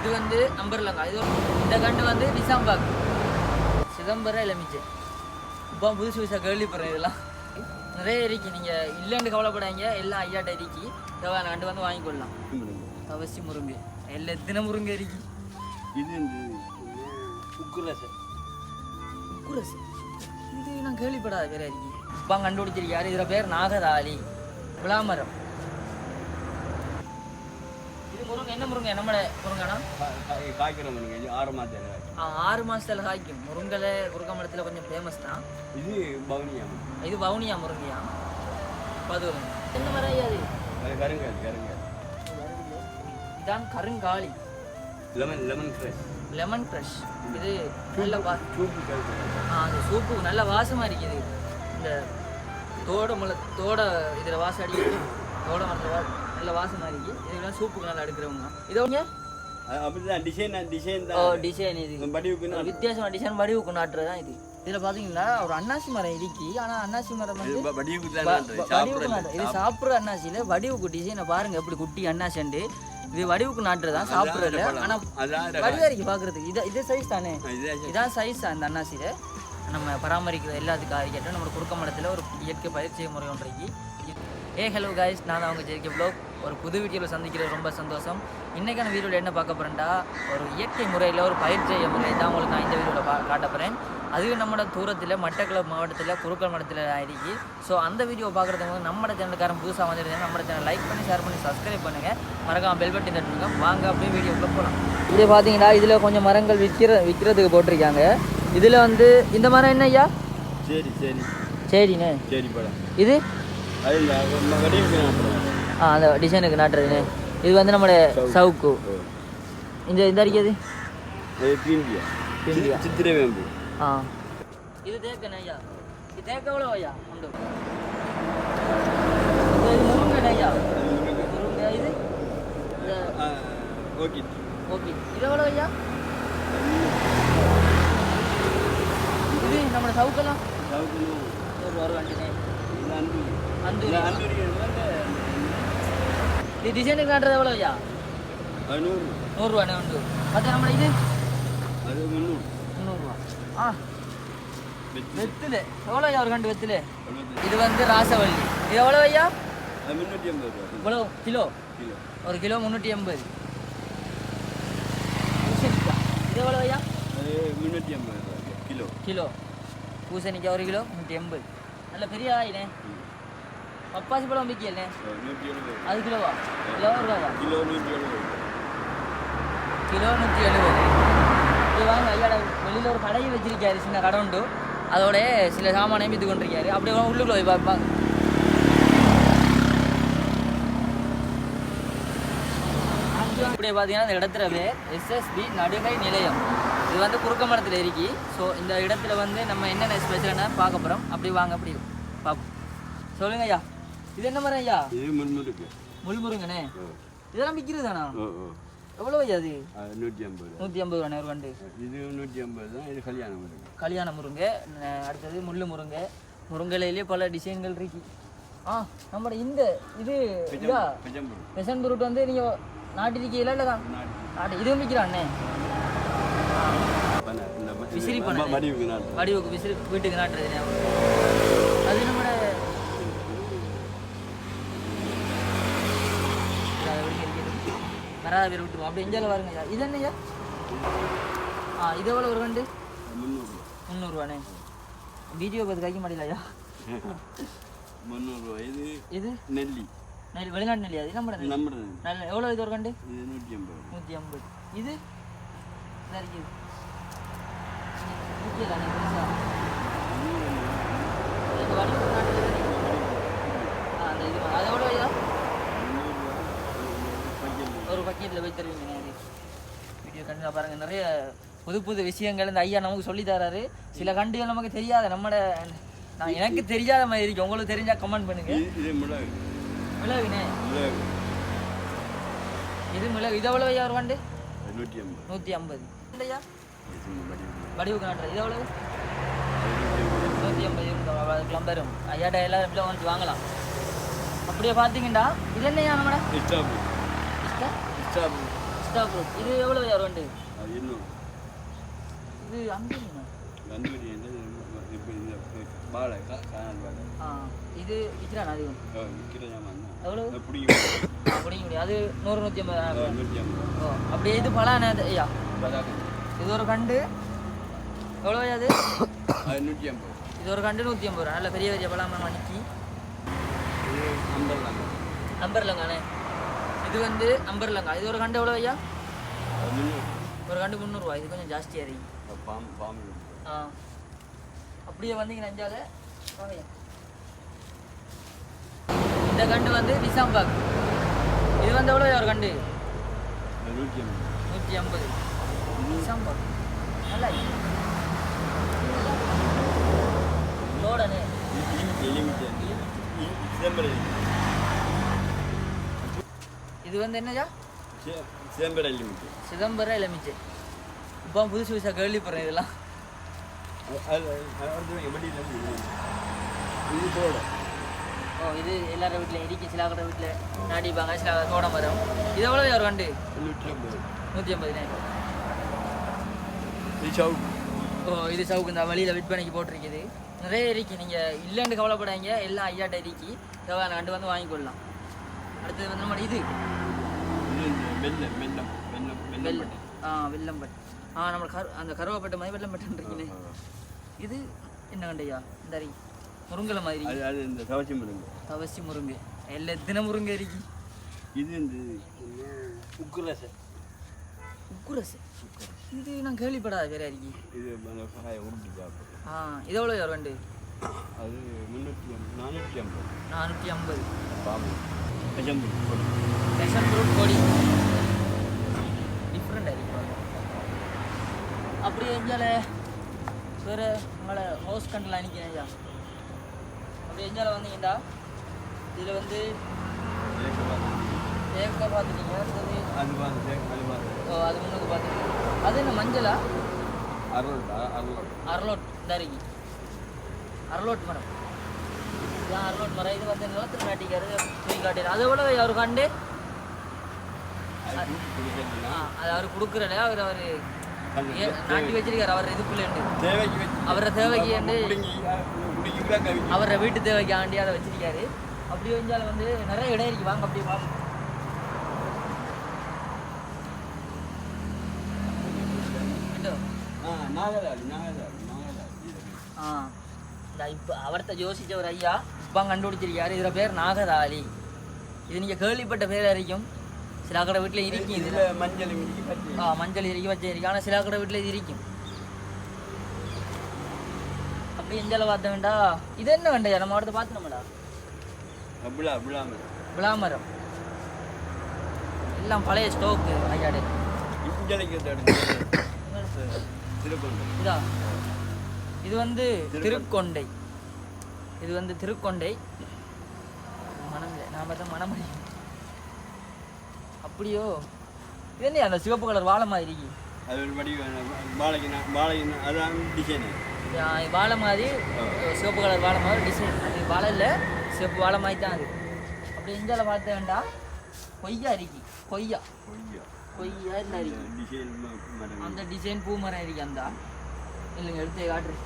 இது வந்து அம்பர்லங்கா. இது இந்த கண்டு வந்து நிசாம்பாக் சிதம்பரம் எலுமிச்சை. இப்போ புதுசு புதுசாக கேள்விப்படுறேன். இதெல்லாம் நிறைய இருக்கு. நீங்கள் இல்லைன்னு கவலைப்படாங்க, எல்லாம் ஐயாட்ட இருக்கு. தேவையான கண்டு வந்து வாங்கிக்கொள்ளலாம். அவசி முருங்கை எல்லா எத்தனை முருங்கை இருக்கு. இது உக்குரசு. உக்குரசு இது நான் கேள்விப்படாத வேற இருக்கு. இப்போ கண்டுபிடிச்சிருக்காரு. இதில் பேர் நாகதாளி விளாமரம். இது முருங்கை என்ன முருங்கை? நம்மள முருங்கனா காய்க்கிற முருங்கை. இது 6 மாதத்துல 6 மாசத்துல காய்க்கும். முருங்கலை முருங்கமரத்தில் கொஞ்சம் ஃபேமஸ் தான். இது பவுனியா. இது வவுனியா முருங்கையா? பதுவங்க என்ன மரம் அது? கருங்காலி. கருங்காலி இதான் கருங்காலி. Lemon fresh. Lemon fresh. இது நல்ல சூப்பு. அது சூப்பு நல்ல வாசமாக இருக்குது. இந்த தோட இதில் வாசம் அடிக்குது. தோட மரத்தில் நல்ல வாசமாக இருக்குது. இதெல்லாம் சூப்புக்கு நல்லா எடுக்கிறவங்க. இதோங்க அப்படிதான் டிசைன் தான். டிசைன் இது வித்தியாசமான டிசைன் வடிவுக்கு நாட்டுறது தான் இது. இதில் பார்த்தீங்கன்னா ஒரு அன்னாசி மரம் இருக்கு. ஆனால் அன்னாசி மரம் வந்து இது சாப்பிட்ற அன்னாசியில் வடிவுக்கு டிசைனை பாருங்க எப்படி குட்டி அன்னாசிண்டு. இது வடிவுக்கு நாட்டுறது தான், சாப்பிட்றது. ஆனால் வடிவாரிக்கு பார்க்குறதுக்கு இதே சைஸ் தானே. இதான் சைஸ் தான் இந்த அன்னாசியில். நம்ம பராமரிக்கிற எல்லாத்துக்கும் கேட்டால் நம்ம குறுக்க மரத்தில் ஒரு இயற்கை பயிற்சி முறை ஒன்றைக்கு. ஹலோ கைஸ், நான் தான் அவங்க ஜெயிக்க ப்ளாக். ஒரு புது வீடியோவில் சந்திக்கிறது ரொம்ப சந்தோஷம். இன்றைக்கான வீடியோவில் என்ன பார்க்க போகிறேன்டா, ஒரு இயற்கை முறையில் ஒரு பயிர் செய்ய முறை தான் உங்களுக்கு நான் இந்த வீடியோவில் காட்ட போகிறேன். அதுவும் நம்மளோட தூரத்தில் மட்டக்களப்பு மாவட்டத்தில் குறுக்கல் மடத்தில் ஆயிடுச்சு. ஸோ அந்த வீடியோ பார்க்குறதுக்கு நம்மளோட சேனலுக்காரன் புதுசாக வந்துருந்தேன். நம்மளோட சேனல் லைக் பண்ணி ஷேர் பண்ணி சப்ஸ்கிரைப் பண்ணுங்கள். மறக்காம பெல் பட்டன் தட்டுங்க. வாங்க அப்படியே வீடியோக்குள்ளே போகலாம். இதே பார்த்தீங்கன்னா இதில் கொஞ்சம் மரங்கள் விற்கிறதுக்கு போட்டிருக்காங்க. இதில் வந்து இந்த மரம் என்ன ஐயா? சரிண்ணே. சரி படம். இது அந்த டிசைனுக்கு நாட்டுறதுண்ணே. இது வந்து நம்மளோட சவுக்கு. இந்த அடிக்கிறது சித்திரை வேம்பு. இது தேக்கண்ணே ஐயா. இது தேக்க எவ்வளோ ஐயா? உண்டு. இது முருங்கண்ணே ஐயா. முருங்கை. இது ஓகே ஓகே. இது எவ்வளோ ஐயா? இது நம்மளோட சவுக்கெல்லாம் ஒரு வண்டினே. இது டிசைனுக்கு நாட்டுறது எவ்வளோ ஐயா? 100 ரூபாண்ணே உண்டு. பார்த்தா நம்மள இது 300 ரூபா. வெத்திலே எவ்வளோ ஐயா ஒரு கண்டு வெத்திலே? இது வந்து ராசவள்ளி. இது எவ்வளோ ஐயா? 380 ரூபா. இவ்வளோ கிலோ? ஒரு கிலோ 380. இது எவ்வளோ ஐயா? 380 ரூபா கிலோ. பூசணிக்காய் 1 கிலோ 180. நல்ல பெரிய ஆயினே. பப்பாசி பழம் விற்கலே 170. அது கிலோவா? கிலோ ரூபாவா? கிலோ 170. கிலோ 170. இது வாங்க ஐயாட வெளியில் ஒரு கடையை வச்சிருக்காரு. சின்ன கடை உண்டு. அதோட சில சாமானையும் விற்று கொண்டிருக்காரு. அப்படியே உள்ளுக்குள்ள போய் பார்ப்பாங்க. இப்படியே பார்த்தீங்கன்னா இந்த இடத்துல பேர் SSB நடுகை நிலையம். இது வந்து குறுக்க மரத்தில் இருக்கு. ஸோ இந்த இடத்துல வந்து நம்ம என்னென்ன ஸ்பெஷல்னா பார்க்க போகிறோம். அப்படி வாங்க அப்படி பார்ப்போம். சொல்லுங்க ஐயா, இது என்ன மரம் ஐயா? முள்முருங்கண்ணே. இதெல்லாம் விற்கிறது தானா? எவ்வளோ ஐயா? அது 150 ரூபாண்ணே ஒரு கண்டு. இது 150 தான். இது கல்யாண முருங்கை. அடுத்தது முள்ளு முருங்கை. முருங்கையிலேயே பல டிசைன்கள் இருக்கு. நம்மளோட இந்த இது இதா பெசன் புருட் வந்து நீங்கள் நாட்டிருக்கீங்களா? இல்லை தான் நாட்டு. இதுவும் விற்கிறாண்ணே. விசிறி பண்ண வடிவுக்கு விசிறி வீட்டுக்கு நாட்டுறது. அது நம்மளோட வராத பேர் விட்டுருவோம். அப்படி எஞ்சால பாருங்க ஐயா. இது என்னய்யா? இது எவ்வளோ ஒரு கண்டு? 300 ரூபாண்ணே. வீடியோ பார்த்து கைக்க மாட்டேல ஐயா. 300 ரூபா. இது நெல்லி. வெளிநாட்டு நெல்லி. அது நம்ம நல்ல எவ்வளோ இது ஒரு கண்டு? 150. இது இருக்குது. அது எவ்வளோ ஐயா? ஒரு பக்கெட்டில் போய் தருவீங்க. வீடியோ கண்டிப்பாக பாருங்கள். நிறைய புது புது விஷயங்கள் இந்த ஐயா நமக்கு சொல்லி தராரு. சில கண்டுகள் நமக்கு தெரியாத நான் எனக்கு தெரியாத மாதிரி இருக்கு. உங்களுக்கு தெரிஞ்சால் கமெண்ட் பண்ணுங்க. மிளகுண்ணே. இது மிளகு. இது எவ்வளோ ஐயா ஒரு கண்டு? 150. இல்லையா வடிவுக்கு நாட்டுறது. இது எவ்வளவு? 150 கிளம்பரும். ஐயாட்ட எல்லாரும் எப்படியும் வந்து வாங்கலாம். அப்படியே பார்த்தீங்கன்னா இது என்னையா நம்மட ஸ்டார் ஃப்ரூட் இது எவ்வளோ யார் வந்து அது இன்னும் இது அம்புலிங்க கந்துவரி இப்போ இந்த வாழை காணல் வாழை இது விற்கிறான் அது விற்கிற ஜாமான் எவ்வளோ பிடிக்கும் பிடிக்க முடியும் அது 100-150. 150. ஓ அப்படியே இது பலான ஐயா பதாக்கு இது ஒரு கண்டு எவ்வளோ அது அது 150. இது ஒரு கண்டு 150 ரூபா நல்ல பெரிய பெரிய பலாமரம் மணிக்கு இது அம்பர்லாங்க அம்பர்லங்காண்ணே இது வந்து அம்பர்லங்கா இது ஒரு கண்டு எவ்வளோ ஐயா ஒரு கண்டு 300 ரூபா இது கொஞ்சம் ஜாஸ்தியாக இருக்கு பாம்பு அப்படியே வந்தீங்கன்னா அஞ்சால வாங்கய்யா இந்த கண்டு வந்து நிசாம்பாக் இது வந்து எவ்வளோ ஒரு கண்டு 150 நிசாம்பாக் நல்லா லோடனே இது வந்து என்னஜா சிதம்பரம் எலுமிச்சை இப்போ புதுசு புதுசாக கேள்விப்படுறேன் இதெல்லாம் ஓ இது எல்லாரும் வீட்டில் இடிக்கி சில கடை வீட்டில் நாட்டிப்பாங்க சில தோட மரம் இது எவ்வளோ ஒரு கண்டு 150. ஓ இது சவுக்கு இந்த வழியில் விற்பனைக்கு போட்டிருக்குது நிறைய இருக்கு நீங்கள் இல்லைன்னு கவலைப்படாங்க எல்லாம் ஐயாட்ட இருக்கு தேவையான கண்டு வந்து வாங்கிக்கொள்ளலாம். அடுத்தது வந்து நம்ம இது வெள்ளம்பட்டு நம்ம அந்த கருவாப்பட்ட மாதிரி வெள்ளம்பட்டு இருக்கீங்க. இது என்ன கண்டையா இந்த அரி முருங்கலை மாதிரி தவசி முருங்கை எல்லா தின முருங்கை இருக்கு. இது இந்த உக்குரசை இது நான் கேள்விப்படாத வேற இருக்கு. இது இது எவ்வளோ ஒரு கண்டு அது 450. பேஷன் ஃப்ரூட் கொடி டிஃப்ரெண்டாக இருக்கு. அப்படியே எஞ்சால வேறு உங்களை ஹவுஸ் கண்டில் அனுக்கிறேன் ஐயா. அப்படியே எஞ்சால வந்தீங்கடா இதில் வந்து தேக்க பார்த்துட்டீங்க அது முன்னுக்கு பார்த்துட்டீங்க. அது என்ன மஞ்சளா அரலோட் தரிக்கி அரலோட் மரம் இதான் அரலோட் மரம். இது வந்து நிலத்தில் நாட்டிக்காரு துணி காட்டிடு அதை விட அவர் கண்டு அது அவர் கொடுக்குறல அவர் நாட்டி வச்சிருக்காரு அவர் இதுக்குள்ளே அவரை தேவைக்கு அவரை வீட்டு தேவைக்கு ஆண்டி அதை வச்சிருக்காரு. அப்படி வந்தாலும் வந்து நிறைய இடம் இருக்கு வாங்க அப்படி பார்ப்போம். இப்போ அவர்கிட்ட யோசிச்ச ஒரு ஐயா இப்போ கண்டுபிடிச்சிருக்காரு. இதில் பேர் நாகதாளி. இது நீங்கள் கேள்விப்பட்ட பேர் வரைக்கும் சில கடை வீட்டில் இருக்கும். இதில் மஞ்சள் இருக்கு வச்சு இருக்கு. ஆனால் சில கடை வீட்டில் இது இருக்கும். அப்படி எஞ்சால பார்த்த வேண்டா இது என்ன வேண்டையா நம்ம அவர்கிட்ட பார்த்துனோம்டா விளாமரம் எல்லாம் பழைய ஸ்டோக்கு ஐயாடே. இதா இது வந்து திருக்கொண்டை. இது வந்து திருக்கொண்டை மனமில்லை நாம தான் மனமடி. அப்படியோ இது என்ன அந்த சிவப்பு கலர் வாழை மாதிரி வாழை மாதிரி சிவப்பு கலர் வாழை மாதிரி டிசைன். அது வாழை இல்லை சிவப்பு வாழை மாதிரி தான் அது. அப்படி இஞ்சால பார்த்த வேண்டாம் கொய்யா இருக்கு. கொய்யா இல்லை இருக்கு அந்த டிசைன் பூ மரம் இருக்கு. அந்த இல்லைங்க எடுத்து காட்டுறேன்.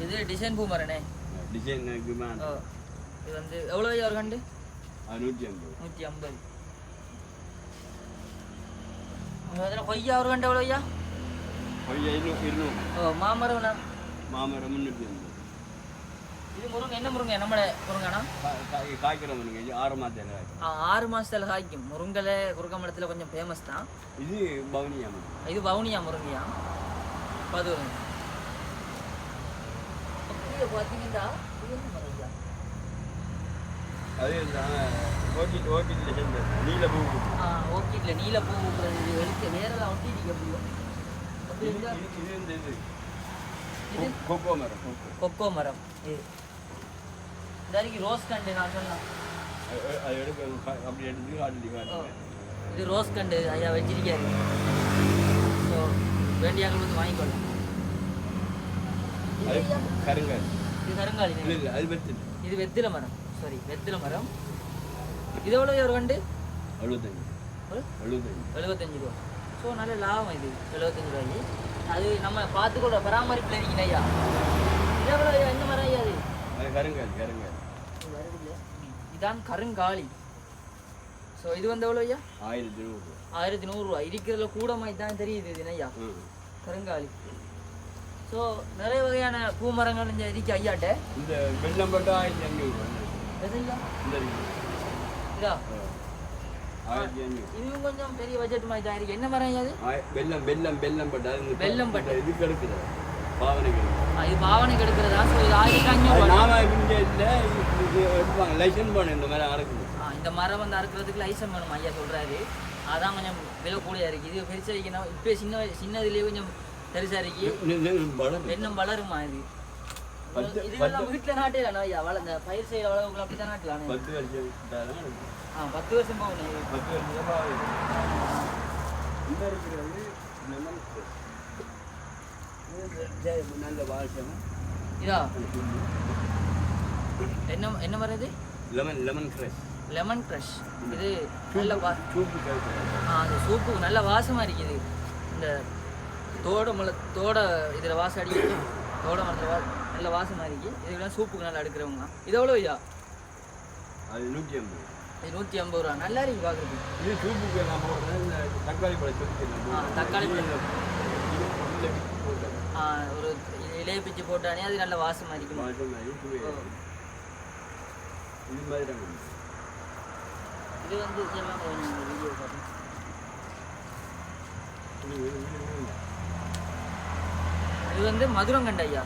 இது டிசைன் பூ மரனே இது வந்து எவ்வளோ ஒரு கண்டு 150. கொய்யா ஒரு கண்டு எவ்வளோ ஐயா மாமரம் 350. இது முருங்கை என்ன முருங்கை நம்மள முருங்கண்ணா காய்க்கிற முருங்கை 6 மாதத்துல 6 மாசத்துல காய்க்கும். முருங்கலை குறுக்கமலத்தில் கொஞ்சம் ஃபேமஸ் தான். இது பவுனியா இது பவுனியா முருங்கையா பதுவங்க. அப்படியே பார்த்தீங்கன்னா இது என்ன முருங்கா அது ஓகேட்ல நீல பூ ஓகேட்ல நீல பூ பூக்கிறது வெளிக்க வேறெல்லாம் ஒட்டிட்டு இது கொக்கோ மரம் இது ரோஸ் கண்டு நான் சொன்னேன். இது ரோஸ் கண்டு ஐயா வச்சிருக்காரு. ஸோ வேண்டியாக வந்து வாங்கிக்கொள்ளலாம். இது கருங்காலி இது வெத்தில மரம், சாரி வெத்தில மரம். இது எவ்வளோ ஒரு கண்டு? 75 ரூபா. ஸோ நல்ல லாபம் இது 75 ரூபாய்க்கு. அது நம்ம பார்த்துக்கொள்ள பராமரிப்பில் இருக்கீங்க ஐயா. இது எவ்வளோ ஐயா? என்ன மரம் ஐயா அது? இதான் கருங்காலி. ஸோ இது வந்து எவ்வளோ ஐயா? 1100 ரூபா. இருக்கிறதுல கூட மாதிரி தான் தெரியுது இது ஐயா, கருங்காலி. ஸோ நிறைய வகையான பூ மரங்கள் இங்கே இருக்கு ஐயாட்ட. இந்த வெள்ளம் பட்டா 1500 எதுங்களா? இதா இதுவும் கொஞ்சம் பெரிய பட்ஜெட் மாதிரி தான் இருக்கு. என்ன மரம் ஐயா அது? வெள்ளம் பட்டா இது கெடுக்குது பாவனைகள். இது பாவனைக்கு எடுக்கிறதா? ஸோ இது 1500 நாம இங்கே இல்லை எடுப்பாங்க, லைசன்ஸ் பண்ண இந்த மாதிரி அறுக்குது. இந்த மரம் வந்து அறுக்கிறதுக்கு லைசன்ஸ் வேணும் ஐயா சொல்கிறாரு. அதான் கொஞ்சம் விலை கூடியா இருக்குது. இது பெருசாக இருக்கணும். இப்போ சின்னதுலேயே கொஞ்சம் பெருசாக இருக்கு. இன்னும் வளருமா இது? இதெல்லாம் வீட்டில் நாட்டே தானே ஐயா வளர்ந்த பயிர் செய்கிற வளவுக்குள்ள அப்படி தான் நாட்டலாம். 10 வருஷம் 10 வருஷம் போகணும். 10 வருஷம் இந்த இருக்கிறது நல்ல வாசம். இதா என்ன மரம் இது? Lemon crush. இது நல்ல அந்த சூப்பு நல்ல வாசமாக இருக்குது. இந்த தோட இதில் வாசம் அடிக்கிறது. தோட மரத்தில் நல்ல வாசமாக இருக்குது. இதுக்கெல்லாம் சூப்புக்கு நல்லா எடுக்கிறவங்க. இது எவ்வளோ ஐயா? அது 150. இது 150 ரூபா. நல்லா இருக்கு பார்க்குறது. இது சூப்புக்கு தக்காளி பழம் தக்காளி பழம் ஒரு இலையை பிச்சு போட்டானே அது நல்ல வாசமாக இருக்கும். இது வந்து வீடியோ பார்த்து இது வந்து மதுரங்கண்டு ஐயா.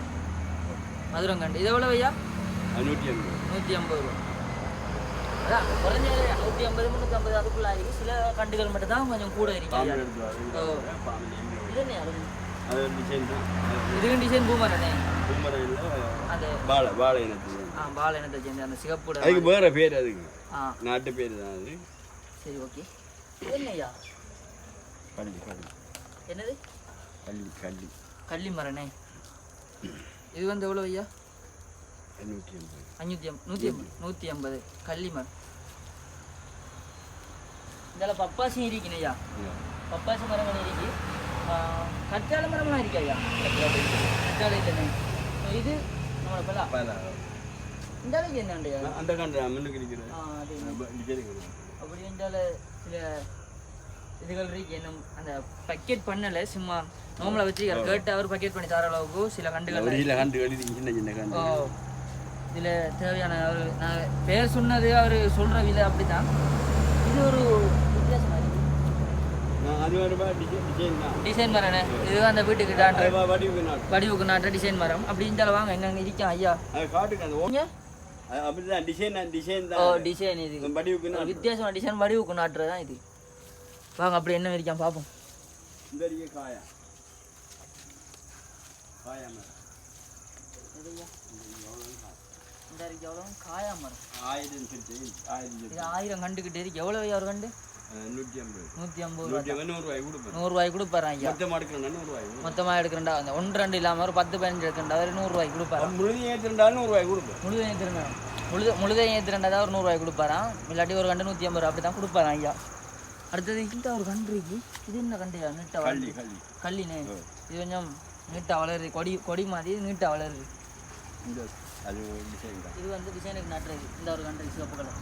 மதுரங்கண்டு இது எவ்வளோ ஐயா? 150 ரூபா. அதான் குறைஞ்ச 150 350 அதுக்குள்ள ஆகி சில கண்டுகள் மட்டும் தான் கொஞ்சம் கூட இருக்கு. இதுவும் டிசைன் பூமரனே. அது வாழை இனத்தை சேர்ந்து அந்த சிகப்பு. அதுக்கு வேற பேர், அதுக்கு நாட்டு பேர் தான் அது. சரி ஓகே. என்ன ஐயா? என்னது? கள்ளி மரனே. இது வந்து எவ்வளோ ஐயா? 150 கள்ளி மரம். இதில் பப்பாசி இருக்குன்னு ஐயா. பப்பாசி மரம் இருக்கு. கற்றாழ மரம்லாம் இருக்கு ஐயா. கற்றாழை இல்லைண்ணே. இது நம்மளோட பலா. இந்த அளவுக்கு என்னண்டு அந்த கண்டு முன்னுக்கு இருக்கிறது. அப்படி என்றால் சில இதுகள் இருக்கு. இன்னும் அந்த பக்கெட் பண்ணலை, சும்மா நோம்பலை வச்சு கேட்டு அவர் பக்கெட் பண்ணி தர அளவுக்கு சில கண்டுகள். இதில் தேவையான அவர் நான் பேர் சொன்னது அவர் சொல்கிற விலை அப்படி தான். இது ஒரு வித்தியாசமாக இருக்குது. டிசைன் மரண்ணே. இது அந்த வீட்டுக்கு வடிவுக்கு நாட்டுற டிசைன் மரம். அப்படி இருந்தாலும் வாங்க எங்க இருக்கா ஐயா. டிசைன் இது வித்தியாசமான டிசைன் வடிவுக்கு நாட்டுறது தான் இது. வாங்க அப்படி என்ன இருக்கான் பார்ப்போம். காயா மரம் 1000 கண்டுகிட்டே இருக்கு. எவ்வளோ ஐயா ஒரு கண்டு? 150 ரூபாய் கொடுப்பாரு ஐயா. மொத்தமாக எடுக்கிறா அந்த 1-2 இல்லாமல் ஒரு 10-15 எடுக்கிறா. ஒரு 100 ரூபாய்க்கு கொடுப்பாரு. முழுதையும் ஏற்றுறா ஒரு 100 ரூபாய்க்கு கொடுப்பாரான். இல்லாட்டி ஒரு கண்டு 150 ரூபா அப்படி தான் கொடுப்பாரு ஐயா. அடுத்தது இந்த ஒரு கன்று இருக்கு. இது என்ன கண்டையா? நீட்டா கல்லினே. இது கொஞ்சம் நீட்டா வளருது. கொடி மாதிரி நீட்டா வளருது. இது வந்து டிசைனுக்கு நட்டுறது. இந்த ஒரு கன்று சிவப்பு கலர்.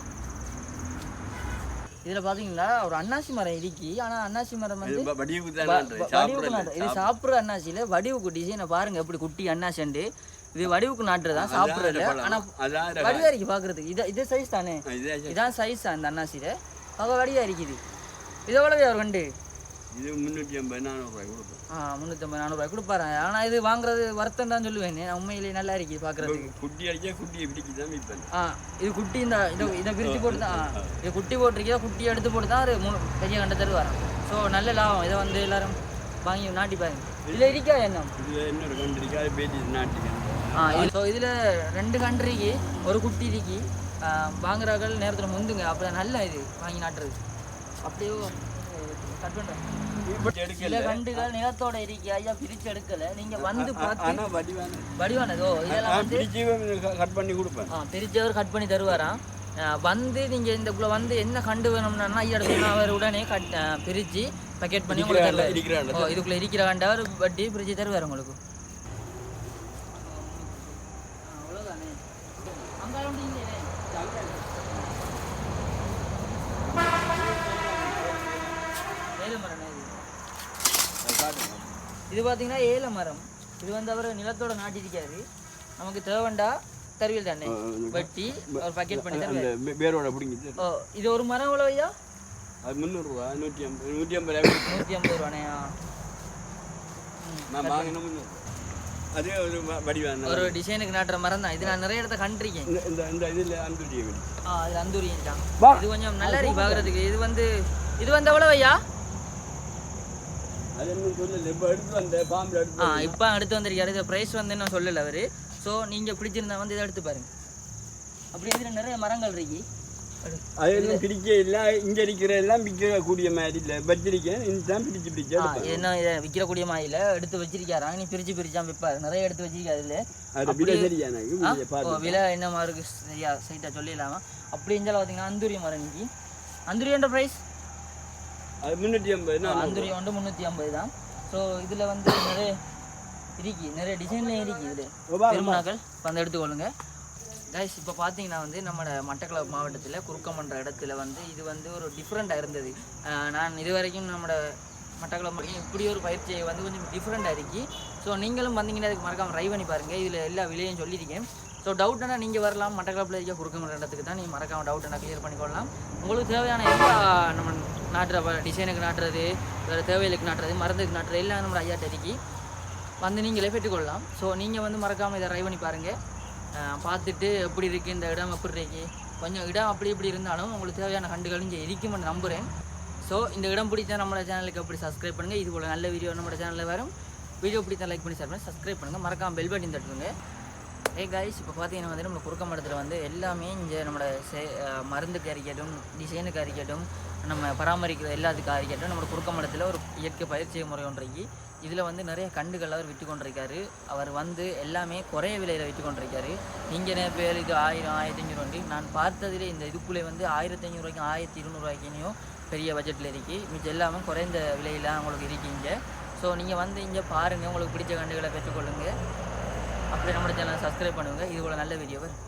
இதில் பார்த்தீங்கன்னா ஒரு அன்னாசி மரம் இருக்கு. ஆனால் அன்னாசி மரம் வந்து இது சாப்பிட்ற அன்னாசியில் வடிவுக்கு டிசைனை பாருங்க எப்படி குட்டி அன்னாசிண்டு. இது வடிவுக்கு நாட்டுறதான் சாப்பிட்றது. ஆனால் வடிவாக இருக்கு பார்க்குறதுக்கு. இது சைஸ் தானே? இதான் சைஸ் அந்த அன்னாசியில் பார்க்க வடிவாக இருக்குது. இது எவ்வளவு ஒரு கண்டு? இது 350-400 ரூபாய் கொடுப்பேன். 350-400 ரூபாய் கொடுப்பாரு. ஆனால் இது வாங்குறது வருத்தம் தான் சொல்லுவேன். உண்மையிலேயே நல்லா இருக்கு பார்க்குறதுக்கு. குட்டி அடிச்சா குட்டியை பிடிச்சி தான் விற்பேன். இது குட்டி இதை பிரித்து போட்டு தான் இது குட்டி போட்டிருக்கா. குட்டியை எடுத்து போட்டு தான் அது பெரிய கண்டை தருவாராம். ஸோ நல்ல லாபம். இதை வந்து எல்லாரும் வாங்கி நாட்டி பாருங்க. இதில் இருக்கா என்ன? இதில் இன்னொரு கண்டு இருக்கா, அது பேட்டி நாட்டி. ஸோ இதில் 2 கன்று இருக்கு, ஒரு குட்டி இருக்கு. வாங்குறார்கள் நேரத்தில் முந்துங்க. அப்போ நல்லா இது வாங்கி நாட்டுறது. அப்படியே கட் பண்ணுறேன். சில கண்டுகள் நிலத்தோட இருக்கி ஐயா பிரிச்சு எடுக்கல நீங்க வந்து பார்த்து வடிவானதோ இதெல்லாம் வந்து கட் பண்ணி கொடுப்பேன் பிரிச்சவர் கட் பண்ணி தருவாராம் வந்து நீங்க இதுக்குள்ள வந்து என்ன கண்டு வேணும்னா ஐயா அவர் உடனே பிரிச்சு பேக்கெட் பண்ணி உங்களுக்கு தருவார் இதுக்குள்ள இருக்கிற கண்டவர் வட்டி பிரிச்சு தருவார் உங்களுக்கு அவ்வளவுதானே அங்கால இது பார்த்தீங்கன்னா ஏல மரம் இது வந்து அவர் நிலத்தோட நாட்டிருக்காரு நமக்கு தேவைண்டா தருவில் தானே வெட்டி ஒரு பாக்கெட் பண்ணி தருவார் பேரோட பிடிங்கிட்டு இது ஒரு மரம் எவ்வளோ ஐயா அது 300 ரூபா 150 ரூபானையா நான் வாங்கின அதே ஒரு வடிவான ஒரு டிசைனுக்கு நாட்டுற மரம் தான் இது நான் நிறைய இடத்த கண்டிருக்கேன் இந்த இதில் அந்தூரியம் அது அந்தூரியம் தான் இது கொஞ்சம் நல்லா இருக்கு பார்க்குறதுக்கு இது வந்து எவ்வளோ ஐயா இப்போ எடுத்து வந்திருக்காரு இது ப்ரைஸ் வந்து இன்னும் சொல்லலை அவர் ஸோ நீங்கள் பிடிச்சிருந்தா வந்து இதை எடுத்து பாருங்க அப்படி இதில் நிறைய மரங்கள் இருக்கு அது பிடிக்க இல்லை இங்கே இருக்கிற எல்லாம் விற்கக்கூடிய மாதிரி இல்லை வச்சிருக்கேன் இதுதான் பிடிச்சு என்ன இதை விற்கக்கூடிய மாதிரி இல்லை எடுத்து வச்சிருக்காரா நீ பிரிச்சான் விற்பாரு நிறைய எடுத்து வச்சிருக்காரு இல்லை விலை என்ன மாதிரி சரியா சைட்டாக சொல்லிடலாமா அப்படி இருந்தாலும் பார்த்தீங்கன்னா அந்தூரி மரம் இன்னைக்கு அந்தூரியோட ப்ரைஸ் அது 350 அந்தூரி வந்து 350 தான் ஸோ இதில் வந்து நிறைய டிசைன்லேயும் இருக்கு இதில் திருமணாக்கள் வந்து எடுத்துக்கொள்ளுங்க கைஸ் இப்போ பார்த்தீங்கன்னா வந்து நம்ம மட்டக்களப்பு மாவட்டத்தில் குறுக்கமன்ற இடத்துல வந்து இது வந்து ஒரு டிஃப்ரெண்ட்டாக இருந்தது நான் இது வரைக்கும் நம்ம மட்டக்களப்பு இப்படி ஒரு பயிற்சியை வந்து கொஞ்சம் டிஃப்ரெண்ட்டாக இருக்கு ஸோ நீங்களும் வந்தீங்கன்னா அதுக்கு மறக்காமல் ட்ரை பண்ணி பாருங்கள் இதில் எல்லா விலையும் சொல்லியிருக்கேன் ஸோ டவுட்னா நீங்கள் வரலாம் மட்டக்களப்பில் இருக்க குறுக்கமன்ற இடத்துக்கு தான் நீங்கள் மறக்காமல் டவுட்னா கிளியர் பண்ணிக்கொள்ளலாம் உங்களுக்கு தேவையான எல்லா நம்ம நாட்டுற டிசைனுக்கு நாட்டுறது வேறு தேவைகளுக்கு நாட்டுறது மருந்துக்கு நாட்டுறது எல்லாம் நம்ம ஐயாட்ட இருக்கி வந்து நீங்களே பெற்றுக்கொள்ளலாம் ஸோ நீங்கள் வந்து மறக்காமல் இதை ட்ரை பண்ணி பாருங்கள் பார்த்துட்டு எப்படி இருக்குது இந்த இடம் எப்படி இருக்கு கொஞ்சம் இடம் அப்படி இப்படி இருந்தாலும் உங்களுக்கு தேவையான கண்டுகள் இங்கே இருக்குமென்னு நம்புகிறேன் ஸோ இந்த இடம் பிடிச்சா நம்மளோட சேனலுக்கு அப்படி சப்ஸ்கிரைப் பண்ணுங்கள் இது போல் நல்ல வீடியோ நம்மளோட சேனலில் வரும் வீடியோ பிடிச்சா லைக் பண்ணி ஷேர் பண்ணி சப்ஸ்கிரைப் பண்ணுங்கள் மறக்காமல் பெல் பட்டன் தட்டுங்க கைஸ் இப்போ பார்த்தீங்கன்னா வந்து நம்ம குறுக்கமடத்தில் வந்து எல்லாமே இங்கே நம்மளோட மருந்துக்கு அறிக்கட்டும் டிசைனுக்கு அறிக்கட்டும் நம்ம பராமரிக்கிற எல்லாத்துக்கும் அறிக்கட்டும் நம்மளோட குறுக்கமடத்தில் ஒரு இயற்கை பயிற்சி முறை ஒன்றைக்கு இதில் வந்து நிறைய கண்டுகள் அவர் விற்று கொண்டிருக்காரு அவர் வந்து எல்லாமே குறைய விலையில் விற்று கொண்டிருக்காரு இங்கே நிறைய பேர் இது 1000 1500 நான் பார்த்ததில் இந்த இதுக்குள்ளே வந்து 1500 ரூபாய்க்கும் 1200 ரூபாய்க்குனையும் பெரிய பட்ஜெட்டில் இருக்குது மிச்சம் எல்லாமே குறைந்த விலையில் உங்களுக்கு இருக்கீங்க ஸோ நீங்கள் வந்து இங்கே பாருங்கள் உங்களுக்கு பிடிச்ச கண்டுகளை பெற்றுக்கொள்ளுங்கள் அப்படியே நம்மளோட சேனலை சப்ஸ்கிரைப் பண்ணுங்கள் இது போல் நல்ல வீடியோ வரும்